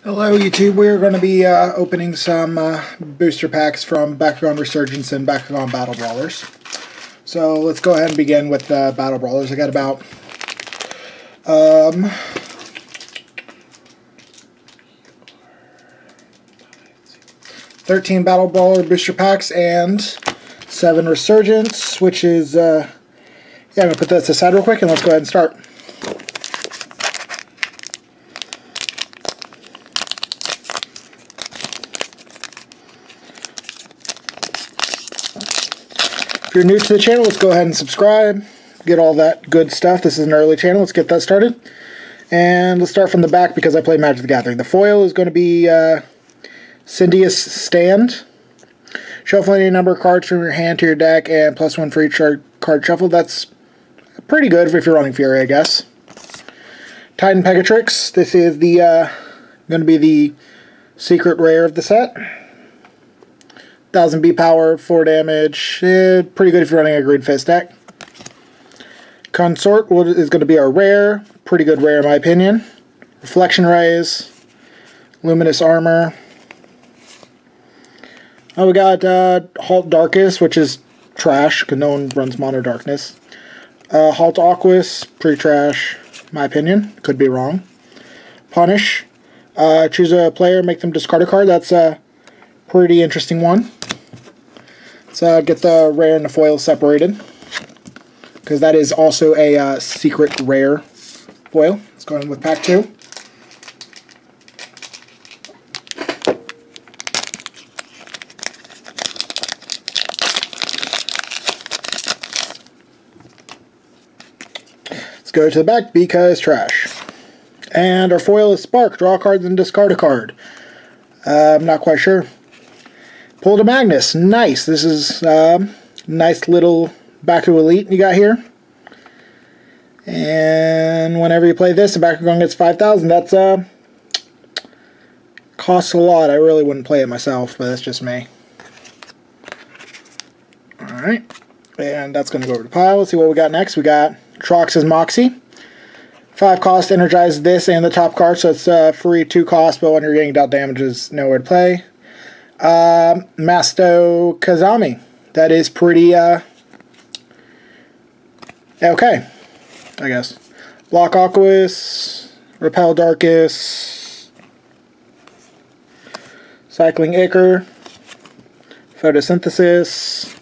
Hello YouTube, we're going to be opening some booster packs from Bakugan Resurgence and Bakugan Battle Brawlers. So let's go ahead and begin with the Battle Brawlers. I got about 13 Battle Brawler booster packs and 7 Resurgence, which is, yeah, I'm going to put this aside real quick and let's go ahead and start. If you're new to the channel, let's go ahead and subscribe, get all that good stuff. This is an early channel, let's get that started. And let's start from the back because I play Magic the Gathering. The foil is going to be Cindy's Stand. Shuffle any number of cards from your hand to your deck and +1 for each card shuffle. That's pretty good if you're running Fury, I guess. Titan Pegatrix. This is the going to be the secret rare of the set. 1000 B power, 4 damage. Pretty good if you're running a Green Fist deck. Consort is going to be our rare. Pretty good rare in my opinion. Reflection Rays. Luminous Armor. Oh, we got Halt Darkus, which is trash because no one runs Mono Darkness. Halt Aquas, pretty trash, in my opinion. Could be wrong. Punish. Choose a player, make them discard a card. That's a pretty interesting one. So get the rare and the foil separated, because that is also a secret rare foil. Let's go in with pack 2. Let's go to the back because trash. And our foil is Spark. Draw cards and discard a card. I'm not quite sure. Pulled a Magnus. Nice. This is nice little Baku Elite you got here. And whenever you play this, the Bakugan gets 5,000. That's costs a lot. I really wouldn't play it myself, but that's just me. Alright. And that's going to go over the pile. Let's see what we got next. We got Trox's Moxie. 5 cost, energize this and the top card, so it's free 2 cost, but when you're getting dealt damage is nowhere to play. Masto Kazami. That is pretty, okay, I guess. Block Aquas, Repel Darkus, Cycling Ichor, Photosynthesis,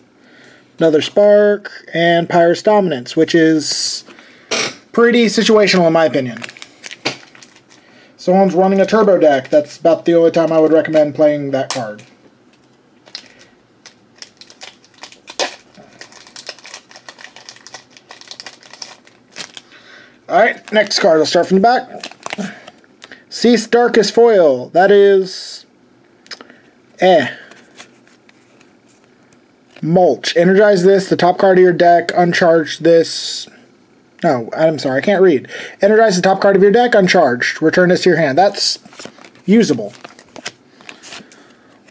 another Spark, and Pyrus Dominance, which is pretty situational in my opinion. Someone's running a turbo deck. That's about the only time I would recommend playing that card. Alright, next card. I'll start from the back. Cease Darkest Foil. That is... Mulch. Energize this, the top card of your deck, uncharge this... No, I'm sorry, I can't read. Energize the top card of your deck, uncharged. Return this to your hand. That's usable.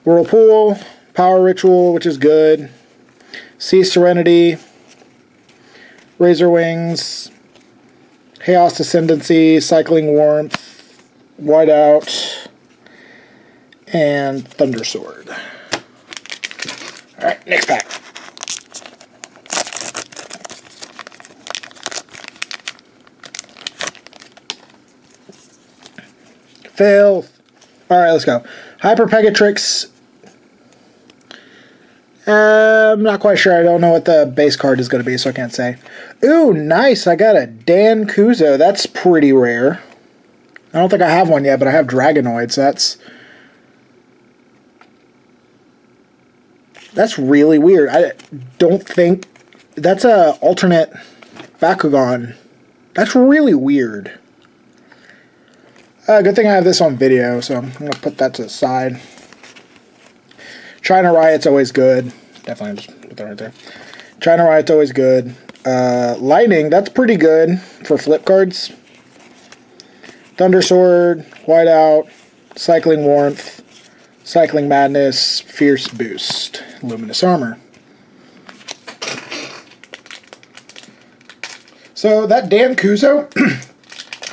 Whirlpool, Power Ritual, which is good. Cease Serenity, Razor Wings, Chaos Ascendancy, Cycling Warmth, Whiteout, and Thunder Sword. Alright, next pack. Filth. Alright, let's go. Hyper Pegatrix. I'm not quite sure. I don't know what the base card is going to be, so I can't say. Ooh, nice. I got a Dan Kuzo. That's pretty rare. I don't think I have one yet, but I have Dragonoid, so that's really weird. I don't think... That's a alternate Bakugan. That's really weird. Good thing I have this on video, so I'm going to put that to the side. China Riot's always good. Definitely just put that right there. China Riot's always good. Lightning, that's pretty good for flip cards. Thunder Sword, Whiteout, Cycling Warmth, Cycling Madness, Fierce Boost, Luminous Armor. So that Dan Kuzo,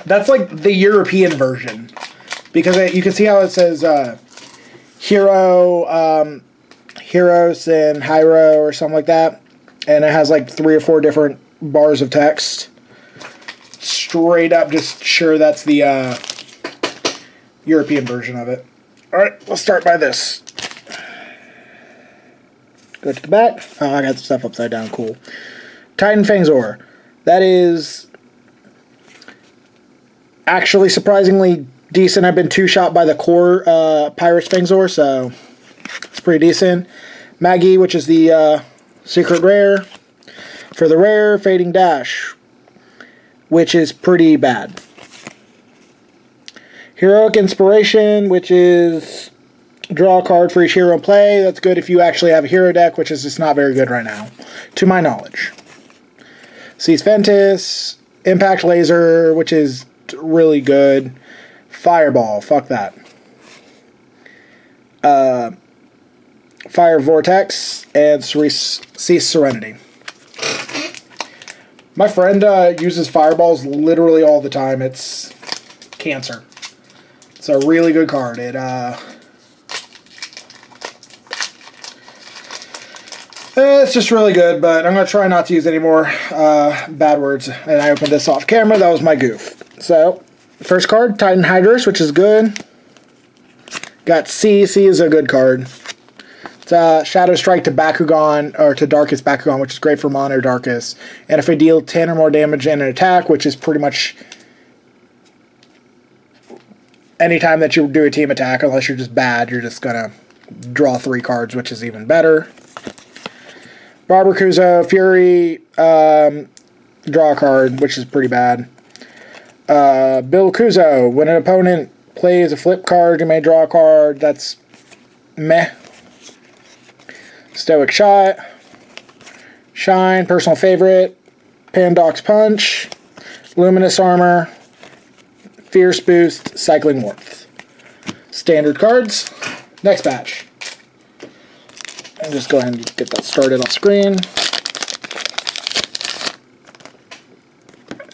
that's like the European version. because you can see how it says Hero, Heroes and Hyro or something like that, and it has like 3 or 4 different bars of text. Straight up, just sure that's the European version of it. Alright, let's start by this. Go to the back. Oh, I got the stuff upside down. Cool. Titan Fangzor. That is actually surprisingly decent. I've been 2-shot by the core Pyrus Fangzor, so it's pretty decent. Maggie, which is the secret rare. For the rare, Fading Dash, which is pretty bad. Heroic Inspiration, which is draw a card for each hero in play. That's good if you actually have a hero deck, which is just not very good right now, to my knowledge. Cease Ventus, Impact Laser, which is really good. Fireball, fuck that. Fire Vortex, and Cease Serenity. My friend uses fireballs literally all the time. It's cancer. It's a really good card. It's just really good, but I'm going to try not to use any more bad words. And I opened this off camera. That was my goof. So, first card, Titan Hydrus, which is good. Got C. C is a good card. It's Shadow Strike to Bakugan, or to Darkus Bakugan, which is great for Mono Darkus. And if I deal 10 or more damage in an attack, which is pretty much anytime that you do a team attack, unless you're just bad, you're just going to draw 3 cards, which is even better. Barbacuzo, Fury, draw a card, which is pretty bad. Bill Kuzo, when an opponent plays a flip card, you may draw a card. That's meh. Stoic Shot, Shine, personal favorite, Pandox Punch, Luminous Armor, Fierce Boost, Cycling Warmth. Standard cards. Next batch. And just go ahead and get that started off screen.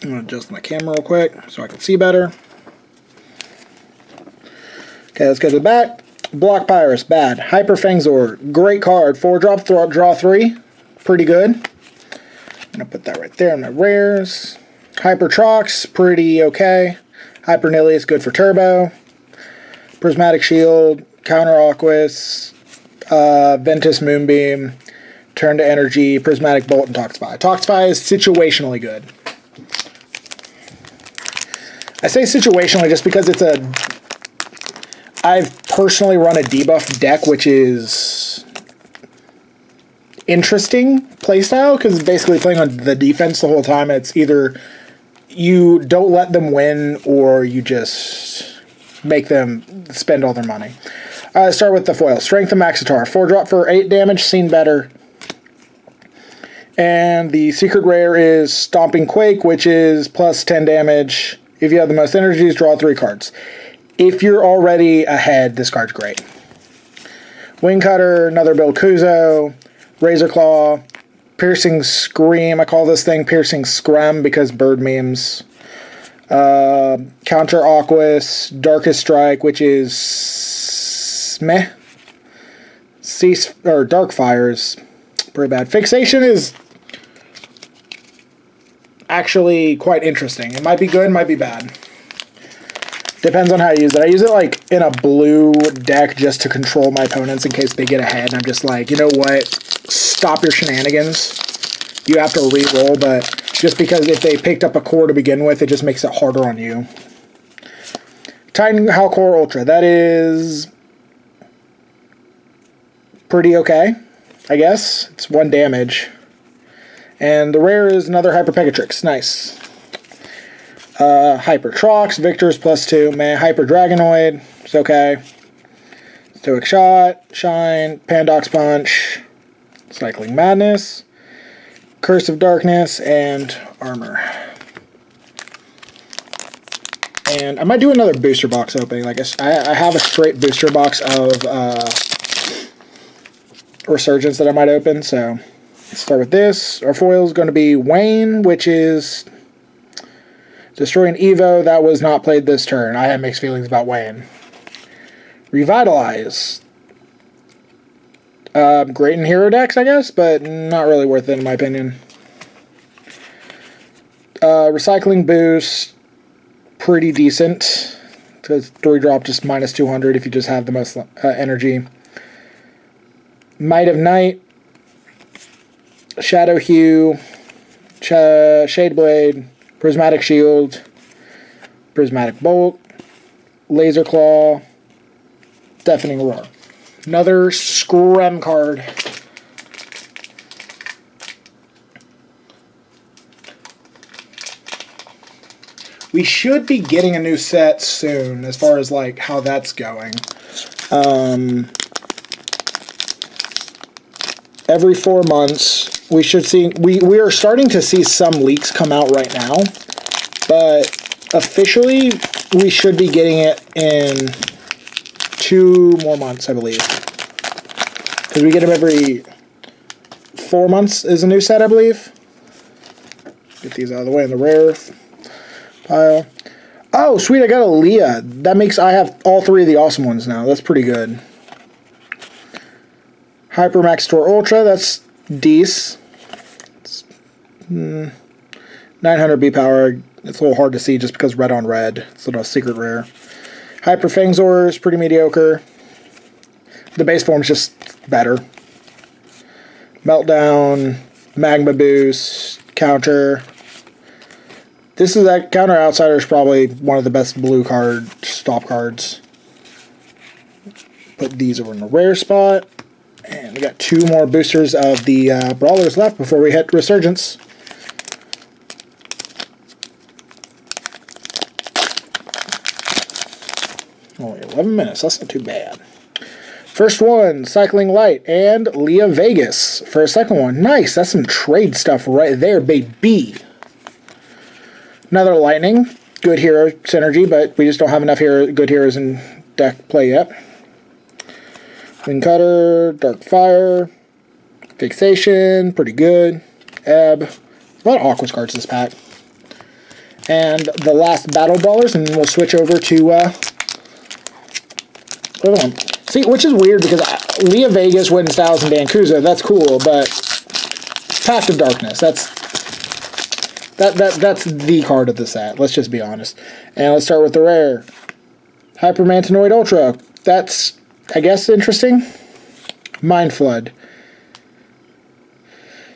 I'm going to adjust my camera real quick so I can see better. Okay, let's go to the back. Block Pyrus, bad. Hyper Fangzor, great card. 4-drop, draw 3. Pretty good. I'm going to put that right there in my rares. Hyper Trox, pretty okay. Hyper Nilius, good for turbo. Prismatic Shield, Counter Aquas, Ventus Moonbeam, Turn to Energy, Prismatic Bolt, and Toxify. Toxify is situationally good. I say situationally just because it's a... I've personally run a debuff deck, which is interesting playstyle, because it's basically playing on the defense the whole time. It's either you don't let them win, or you just make them spend all their money. Let's start with the foil. Strength of Maxitar. 4-drop for 8 damage, seen better. And the secret rare is Stomping Quake, which is plus 10 damage. If you have the most energies, draw 3 cards. If you're already ahead, this card's great. Wing Cutter, another Bill Kuzo, Razor Claw, Piercing Scream. I call this thing Piercing Scrum because bird memes. Counter Aquas, Darkest Strike, which is meh. Cease or Dark Fires, pretty bad. Fixation is actually quite interesting. It might be good, might be bad. Depends on how you use it. I use it like in a blue deck just to control my opponents in case they get ahead. And I'm just like, you know what? Stop your shenanigans. You have to re-roll, but just because if they picked up a core to begin with, it just makes it harder on you. Titan Halcor Ultra. That is pretty okay, I guess. It's 1 damage. And the rare is another Hyper Pegatrix. Nice. Hyper Trox, Victor's +2, man. Hyper Dragonoid, it's okay. Stoic Shot, Shine, Pandox Punch, Cycling Madness, Curse of Darkness, and Armor. And I might do another booster box opening. Like I have a straight booster box of Resurgence that I might open, so let's start with this. Our foil is going to be Wayne, which is Destroy an Evo that was not played this turn. I have mixed feelings about Wayne. Revitalize. Great in hero decks, I guess, but not really worth it in my opinion. Recycling Boost. Pretty decent. Because 3-drop just minus 200 if you just have the most energy. Might of Night. Shadow Hue. Shade Blade. Prismatic Shield. Prismatic Bolt. Laser Claw. Deafening Roar. Another Screm card. We should be getting a new set soon, as far as like how that's going. Every 4 months, we should see. We are starting to see some leaks come out right now, but officially, we should be getting it in 2 more months, I believe. Because we get them every 4 months is a new set, I believe. Get these out of the way in the rare pile. Oh, sweet, I got a Leah. That makes I have all 3 of the awesome ones now. That's pretty good. Hypermax Tor Ultra, that's decent. 900 B power. It's a little hard to see just because red on red. It's a little secret rare. Hyper Fangzor is pretty mediocre. The base form's just better. Meltdown, Magma Boost, Counter. This is that Counter Outsider is probably one of the best blue card stop cards. Put these over in the rare spot. And we got 2 more boosters of the Brawlers left before we hit Resurgence. Only 11 minutes, that's not too bad. First one, Cycling Light and Leah Vegas for a second one. Nice, that's some trade stuff right there, baby. Another Lightning, good hero synergy, but we just don't have enough good heroes in deck play yet. Wing Cutter, Dark Fire, Fixation, pretty good. Ebb, a lot of Aquas cards this pack. And the last Battle Brawlers, and we'll switch over to see, which is weird because Leah Vegas wins Styles and Dan Kuzo. That's cool, but Path of Darkness. That's the card of the set. Let's just be honest. And let's start with the rare Hypermantinoid Ultra. That's, I guess, interesting. Mind Flood.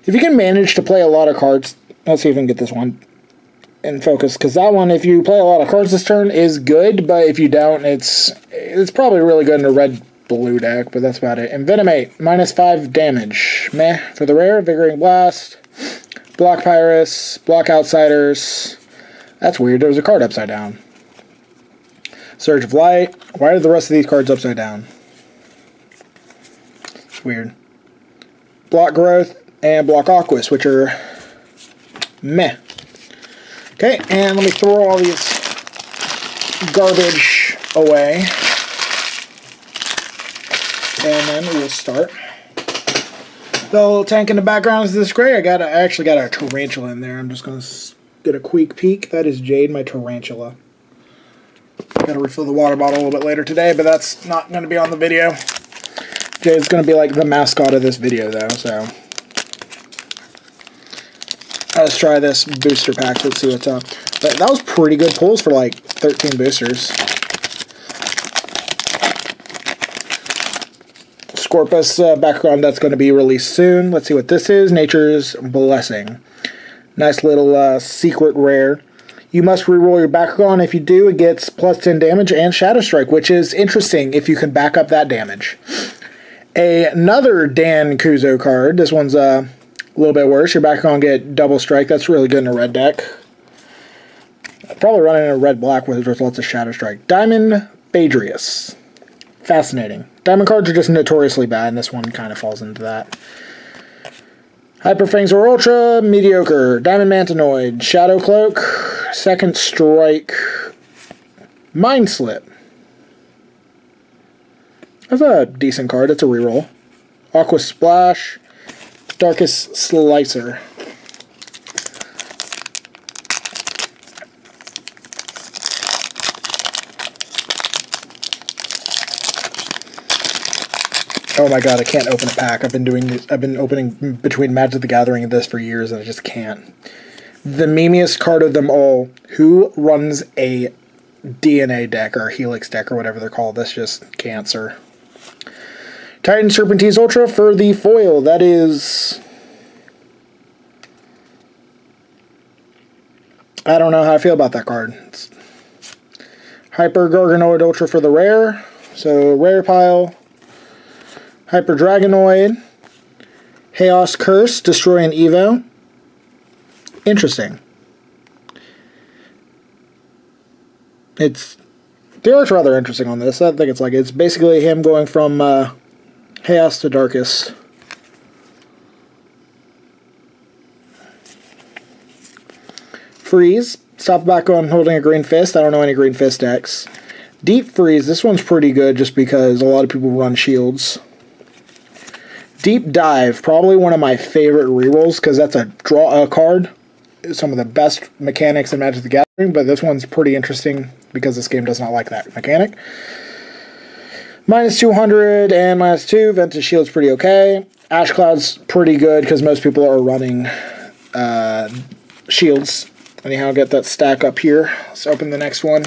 If you can manage to play a lot of cards, let's see if we can get this one in focus, because that one, if you play a lot of cards this turn, is good, but if you don't, it's probably really good in a red-blue deck, but that's about it. Envenomate, -5 damage. Meh. For the rare, Vigorating Blast, Block Pyrus, Block Outsiders. That's weird, there was a card upside down. Surge of Light. Why are the rest of these cards upside down? It's weird. Block Growth and Block Aquas, which are meh. Okay, and let me throw all these garbage away. And then we'll start. The little tank in the background is this gray. I actually got a tarantula in there. I'm just going to get a quick peek. That is Jade, my tarantula. Got to refill the water bottle a little bit later today, but that's not going to be on the video. Jade's going to be like the mascot of this video, though, so. Let's try this booster pack. Let's see what's up. But that was pretty good pulls for like 13 boosters. Scorpus background that's going to be released soon. Let's see what this is. Nature's Blessing. Nice little secret rare. You must reroll your background. If you do, it gets +10 damage and Shadow Strike, which is interesting if you can back up that damage. Another Dan Kuzo card. This one's a little bit worse. Your background get double strike. That's really good in a red deck. I'd probably run in a red-black with lots of Shadow Strike. Diamond Phaedrius. Fascinating. Diamond cards are just notoriously bad, and this one kind of falls into that. Hyper Fangzor Ultra, mediocre. Diamond Mantinoid, Shadow Cloak, Second Strike, Mind Slip. That's a decent card. It's a reroll. Aqua Splash, Darkest Slicer. Oh my god, I can't open a pack. I've been opening between Magic the Gathering and this for years, and I just can't. The memeiest card of them all. Who runs a DNA deck or Helix deck or whatever they're called? That's just cancer. Titan Serpentine Ultra for the foil. That is... I don't know how I feel about that card. It's Hyper Garganoid Ultra for the rare. So, rare pile. Hyper Dragonoid. Chaos Curse. Destroy an Evo. Interesting. The art's rather interesting on this. I think it's basically him going from Chaos to Darkest. Freeze. Stop back on holding a Green Fist. I don't know any Green Fist decks. Deep Freeze. This one's pretty good just because a lot of people run shields. Deep Dive. Probably one of my favorite rerolls because that's a draw card. Some of the best mechanics in Magic the Gathering, but this one's pretty interesting because this game does not like that mechanic. Minus 200 and minus 2. Ventus Shield's pretty okay. Ash Cloud's pretty good because most people are running shields. Anyhow, get that stack up here. Let's open the next one.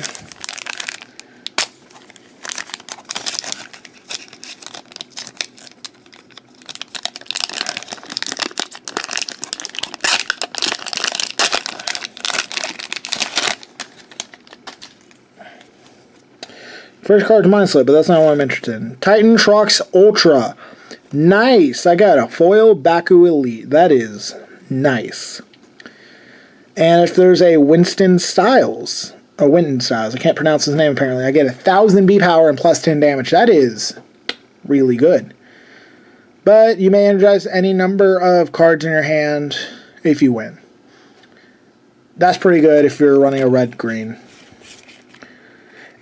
First card to Mind Slip, but that's not what I'm interested in. Titan Trox Ultra. Nice. I got a foil Baku Elite. That is nice. And if there's a Winston Styles, I can't pronounce his name apparently, I get 1,000 B power and plus 10 damage. That is really good. But you may energize any number of cards in your hand if you win. That's pretty good if you're running a red-green.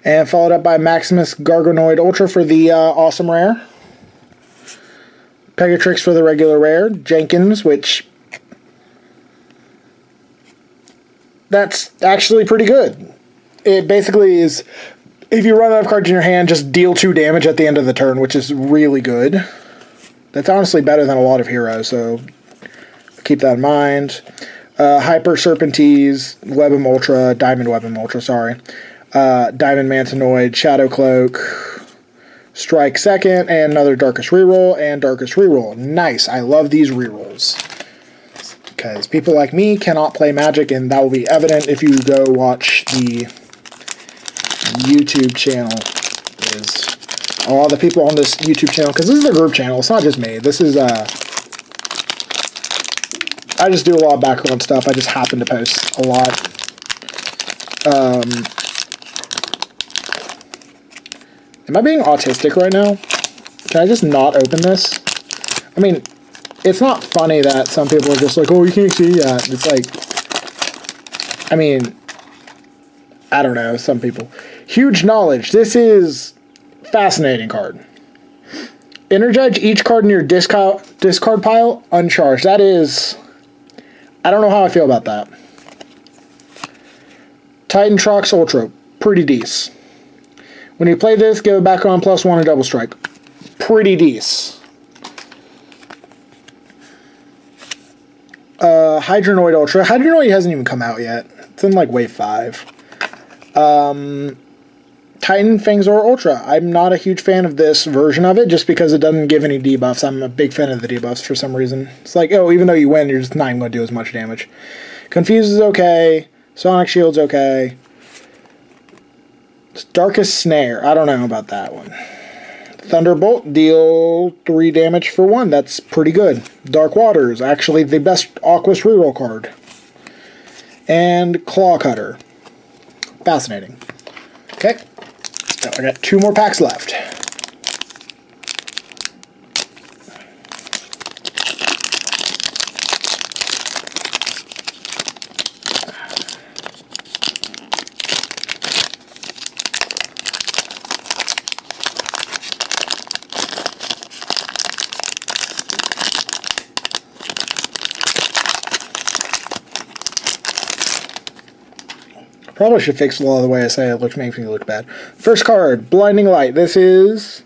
And followed up by Maximus Garganoid Ultra for the awesome rare. Pegatrix for the regular rare. Jenkins, which... that's actually pretty good. It basically is, if you run out of cards in your hand, just deal 2 damage at the end of the turn, which is really good. That's honestly better than a lot of heroes, so keep that in mind. Hyper Serpentine, Webam Ultra, Diamond Webam Ultra, sorry. Diamond Mantanoid, Shadow Cloak, Strike second, and another Darkest Reroll, and Darkest Reroll. Nice, I love these rerolls. Because people like me cannot play Magic, and that will be evident if you go watch the YouTube channel. Is all the people on this YouTube channel, because this is a group channel, it's not just me. This is, I just do a lot of background stuff. I just happen to post a lot. Am I being autistic right now? Can I just not open this? I mean... it's not funny that some people are just like, oh, you can't see that. It's like, I mean, I don't know, some people. Huge Knowledge. This is fascinating card. Energize each card in your discard pile uncharged. That is, I don't know how I feel about that. Titan Trox Ultra. Pretty decent. When you play this, give it back on +1 and double strike. Pretty decent. Hydronoid Ultra. Hydronoid hasn't even come out yet. It's in like wave 5. Titan Fangzor Ultra. I'm not a huge fan of this version of it just because it doesn't give any debuffs. I'm a big fan of the debuffs for some reason. It's like, oh, even though you win, you're just not even going to do as much damage. Confuse is okay. Sonic Shield's okay. Darkest Snare. I don't know about that one. Thunderbolt, deal 3 damage for 1. That's pretty good. Dark Waters, actually the best Aquas reroll card. And Claw Cutter. Fascinating. Okay, so I got 2 more packs left. Probably should fix a lot of the way I say it makes me look bad. First card, Blinding Light. This is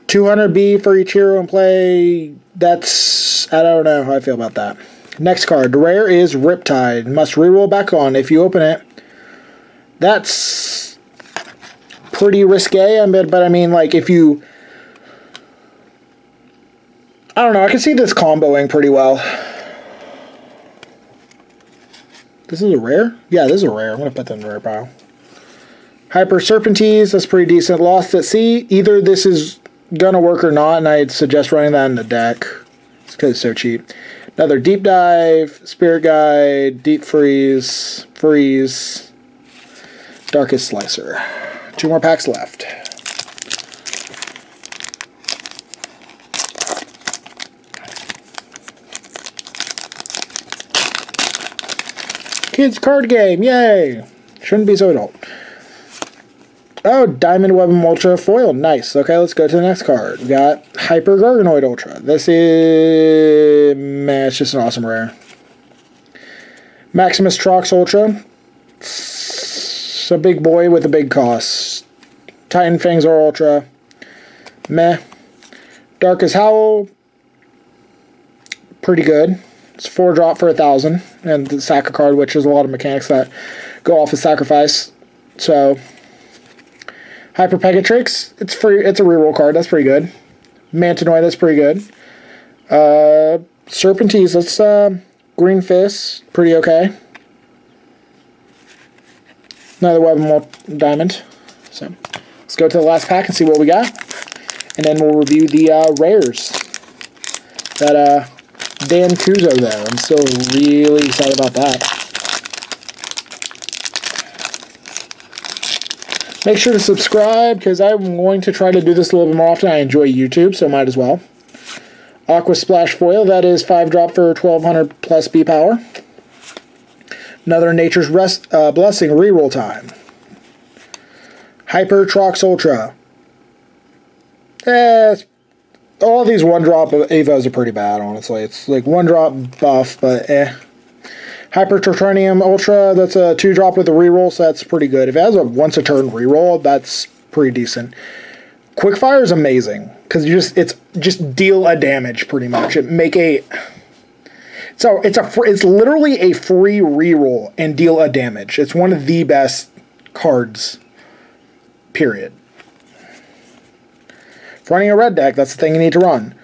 2 200B for each hero in play. That's... I don't know how I feel about that. Next card. Rare is Riptide. Must reroll back on if you open it. That's pretty risque, but I mean, like, if you... I don't know, I can see this comboing pretty well. This is a rare? Yeah, this is a rare. I'm going to put that in the rare pile. Hyper Serpentines, that's pretty decent. Lost at Sea, either this is going to work or not, and I'd suggest running that in the deck. It's because it's so cheap. Another Deep Dive, Spirit Guide, Deep Freeze, Freeze, Darkest Slicer. 2 more packs left. Kids card game, yay! Shouldn't be so adult. Oh, Diamond Web Ultra foil, nice. Okay, let's go to the next card. We got Hyper Garganoid Ultra. This is... man, it's just an awesome rare. Maximus Trox Ultra. It's a big boy with a big cost. Titan Fangzor Ultra. Meh. Darkest Howl. Pretty good. It's 4-drop for 1,000. And the sack a card, which is a lot of mechanics that go off as sacrifice. So, Hyper Pegatrix. It's free. It's a reroll card. That's pretty good. Mantanoid. That's pretty good. Serpentines. That's Green Fist. Pretty okay. Another Web Diamond. So, let's go to the last pack and see what we got. And then we'll review the rares. That Dan Kuzo though. I'm still really excited about that. Make sure to subscribe because I'm going to try to do this a little bit more often. I enjoy YouTube, so might as well. Aqua Splash Foil. That is 5-drop for 1,200 plus B power. Another Nature's Blessing reroll time. Hyper Trox Ultra. All these 1-drop Evos are pretty bad, honestly. It's like 1-drop buff, but eh. Hyper Tertranium Ultra, that's a 2-drop with a reroll, so that's pretty good. If it has a once-a-turn reroll, that's pretty decent. Quickfire is amazing, because it's just deal a damage, pretty much. It's literally a free reroll and deal a damage. It's one of the best cards, period. If running a red deck, that's the thing you need to run.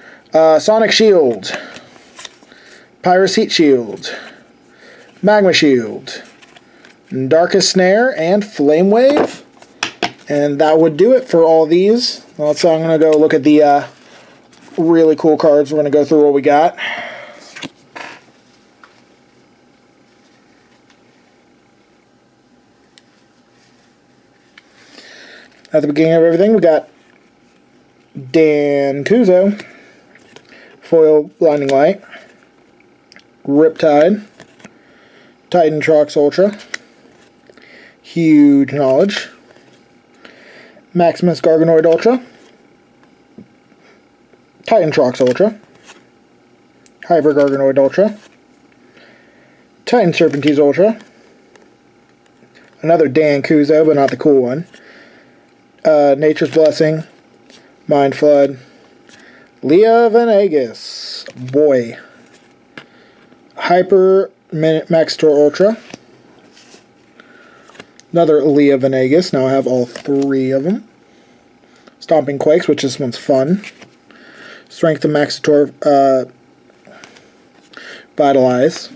Sonic Shield, Pyrus Heat Shield, Magma Shield, Darkest Snare, and Flame Wave. And that would do it for all these. So I'm going to go look at the really cool cards. We're going to go through what we got. At the beginning of everything, we got Dan Kuzo, Foil Blinding Light, Riptide, Titan Trox Ultra, Huge Knowledge, Maximus Garganoid Ultra, Titan Trox Ultra, Hyper Garganoid Ultra, Titan Serpentines Ultra, another Dan Kuzo, but not the cool one, Nature's Blessing, Mind Flood, Leah Venegas, boy, Hyper Maxitor Ultra, another Leah Venegas, now I have all 3 of them, Stomping Quakes, which this one's fun, Strength of Maxitor, Vitalize,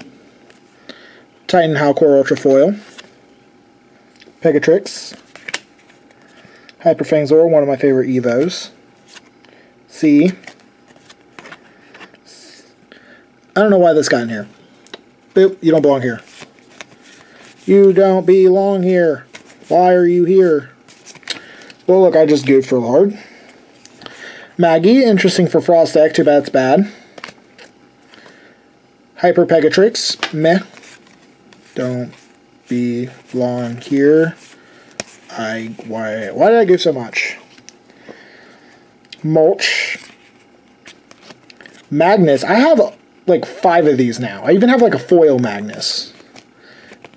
Titan Halcor Ultra Foil, Pegatrix, Hyper Fangzor, one of my favorite Evos, C. I don't know why this got in here. Boop, you don't belong here. You don't belong here. Why are you here? Well, look, I just goofed real hard. Maggie, interesting for Frost deck, too bad it's bad. Hyper Pegatrix, meh. Don't belong here. Why did I goof so much? Mulch. Magnus. I have like 5 of these now. I even have like a foil Magnus.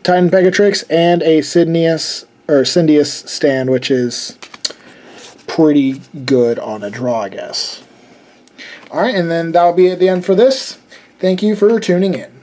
Titan Pegatrix and a Syndius stand, which is pretty good on a draw, I guess. Alright, and then that'll be at the end for this. Thank you for tuning in.